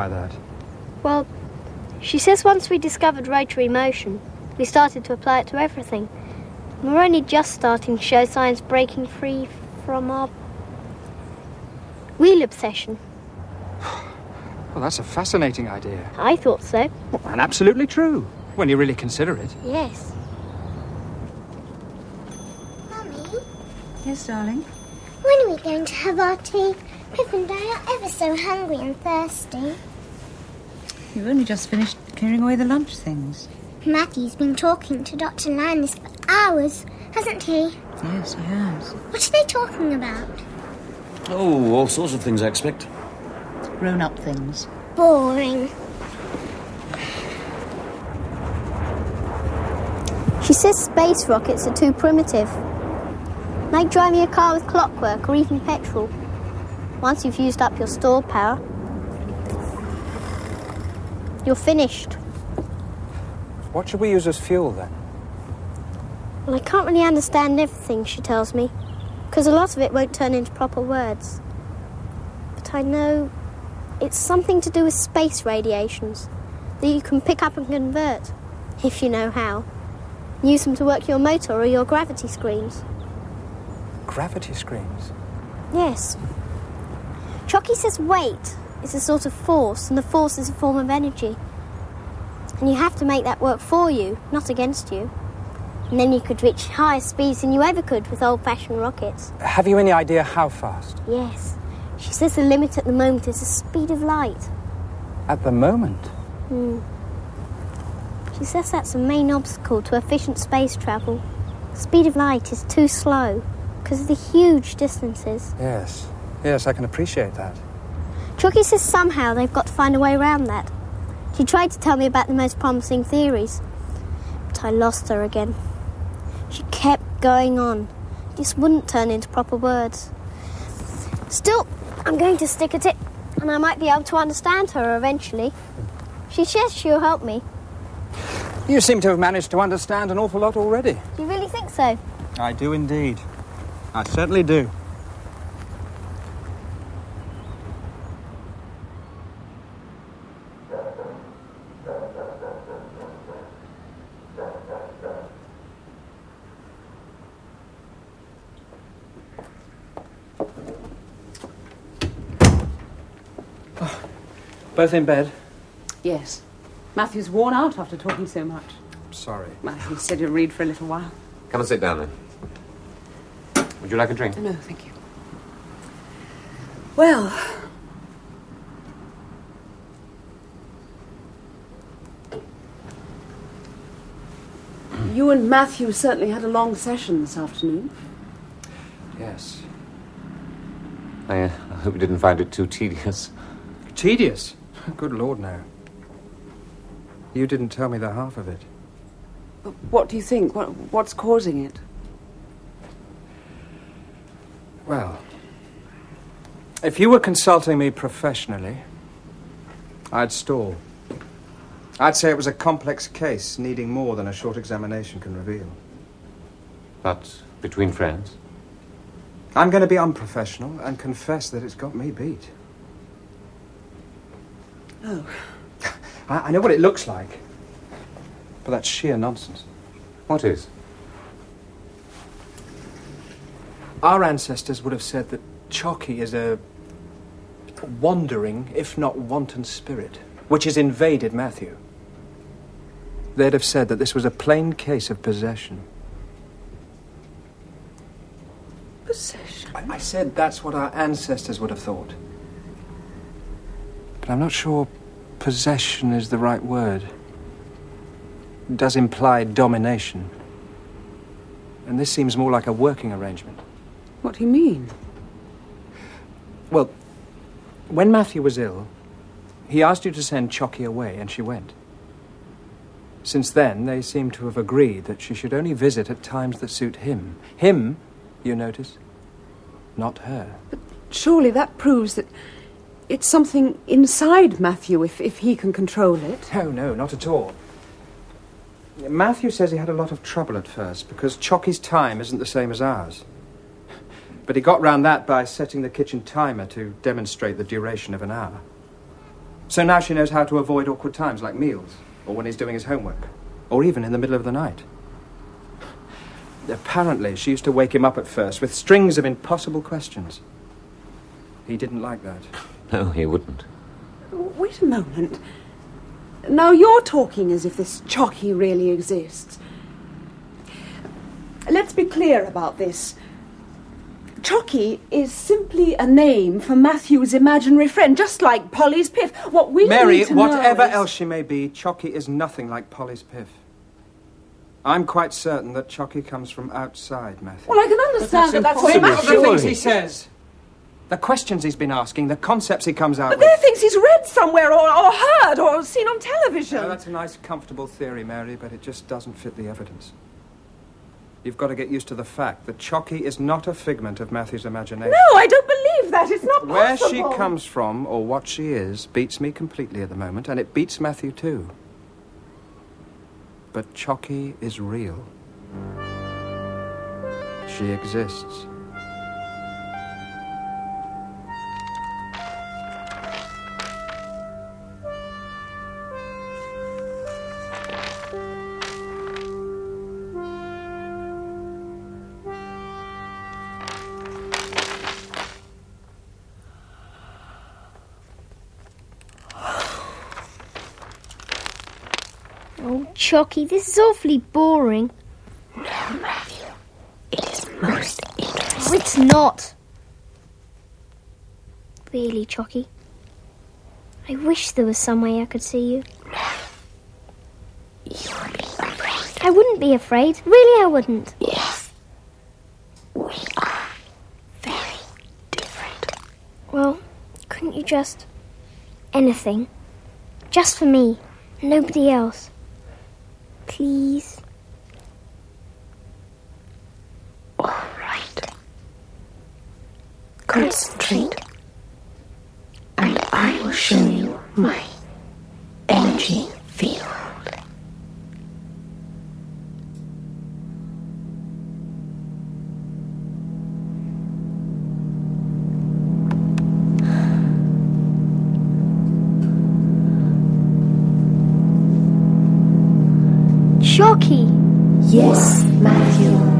that? Well, she says once we discovered rotary motion, we started to apply it to everything. And we're only just starting to show science breaking free from our wheel obsession. Well, that's a fascinating idea. I thought so. Well, and absolutely true, when you really consider it. Yes. Mummy? Yes, darling? When are we going to have our tea? Pip and I are ever so hungry and thirsty. You've only just finished clearing away the lunch things. Matthew's been talking to Dr. Landis for hours, hasn't he? Yes, he has. What are they talking about? Oh, all sorts of things, I expect. Grown-up things. Boring. She says space rockets are too primitive. Like driving a car with clockwork or even petrol. Once you've used up your stored power, you're finished. What should we use as fuel, then? Well, I can't really understand everything she tells me, because a lot of it won't turn into proper words. But I know it's something to do with space radiations that you can pick up and convert, if you know how. Use them to work your motor or your gravity screens. Gravity screens? Yes. Chocky says weight is a sort of force, and the force is a form of energy. And you have to make that work for you, not against you. And then you could reach higher speeds than you ever could with old-fashioned rockets. Have you any idea how fast? Yes. She says the limit at the moment is the speed of light. At the moment? She says that's the main obstacle to efficient space travel. The speed of light is too slow because of the huge distances. Yes, I can appreciate that. Chocky says somehow they've got to find a way around that. She tried to tell me about the most promising theories, but I lost her again. She kept going on. It just wouldn't turn into proper words. Still, I'm going to stick at it, and I might be able to understand her eventually. She says she'll help me. You seem to have managed to understand an awful lot already. Do you really think so? I do indeed. I certainly do. Both in bed? Yes. Matthew's worn out after talking so much. Sorry. Matthew said he'll read for a little while. Come and sit down, then. Would you like a drink? No, thank you. Well... You and Matthew certainly had a long session this afternoon. Yes. I hope you didn't find it too tedious. Tedious? Good Lord, no. You didn't tell me the half of it. What do you think? What's causing it? Well, if you were consulting me professionally, I'd stall. I'd say it was a complex case needing more than a short examination can reveal. But between friends? I'm going to be unprofessional and confess that it's got me beat. Oh. I know what it looks like, but that's sheer nonsense. What is? Our ancestors would have said that Chocky is a wandering, if not wanton spirit, which has invaded Matthew. They'd have said that this was a plain case of possession. Possession? I said that's what our ancestors would have thought. But I'm not sure possession is the right word. It does imply domination. And this seems more like a working arrangement. What do you mean? Well, when Matthew was ill, he asked you to send Chocky away, and she went. Since then, they seem to have agreed that she should only visit at times that suit him. Him, you notice, not her. But surely that proves that it's something inside Matthew, if he can control it. No, not at all. Matthew says he had a lot of trouble at first because Chocky's time isn't the same as ours. But he got round that by setting the kitchen timer to demonstrate the duration of an hour. So now she knows how to avoid awkward times like meals, or when he's doing his homework, or even in the middle of the night. Apparently, she used to wake him up at first with strings of impossible questions. He didn't like that. No, he wouldn't. Wait a moment. Now you're talking as if this Chocky really exists. Let's be clear about this. Chocky is simply a name for Matthew's imaginary friend, just like Polly's Piff. What we Mary, need to know whatever is... else she may be, Chocky is nothing like Polly's Piff. I'm quite certain that Chocky comes from outside Matthew. Well, I can understand that that's what impossible. Matthew... The things he says, the questions he's been asking, the concepts he comes out But with. they're things he's read somewhere or heard or seen on television. No, that's a nice, comfortable theory, Mary, but it just doesn't fit the evidence. You've got to get used to the fact that Chocky is not a figment of Matthew's imagination. No, I don't believe that. It's not Where possible. she comes from, or what she is, beats me completely at the moment, and it beats Matthew too. But Chocky is real. She exists. Oh, Chocky, this is awfully boring. No, Matthew. It is most interesting. Oh, it's not. Really, Chocky. I wish there was some way I could see you. No. You would be afraid. I wouldn't be afraid. Really, I wouldn't. Yes. We are very different. Well, couldn't you just... anything? Just for me. Nobody else. Please. All right. Concentrate. And I will show you my energy field. Chocky! Yes, Matthew.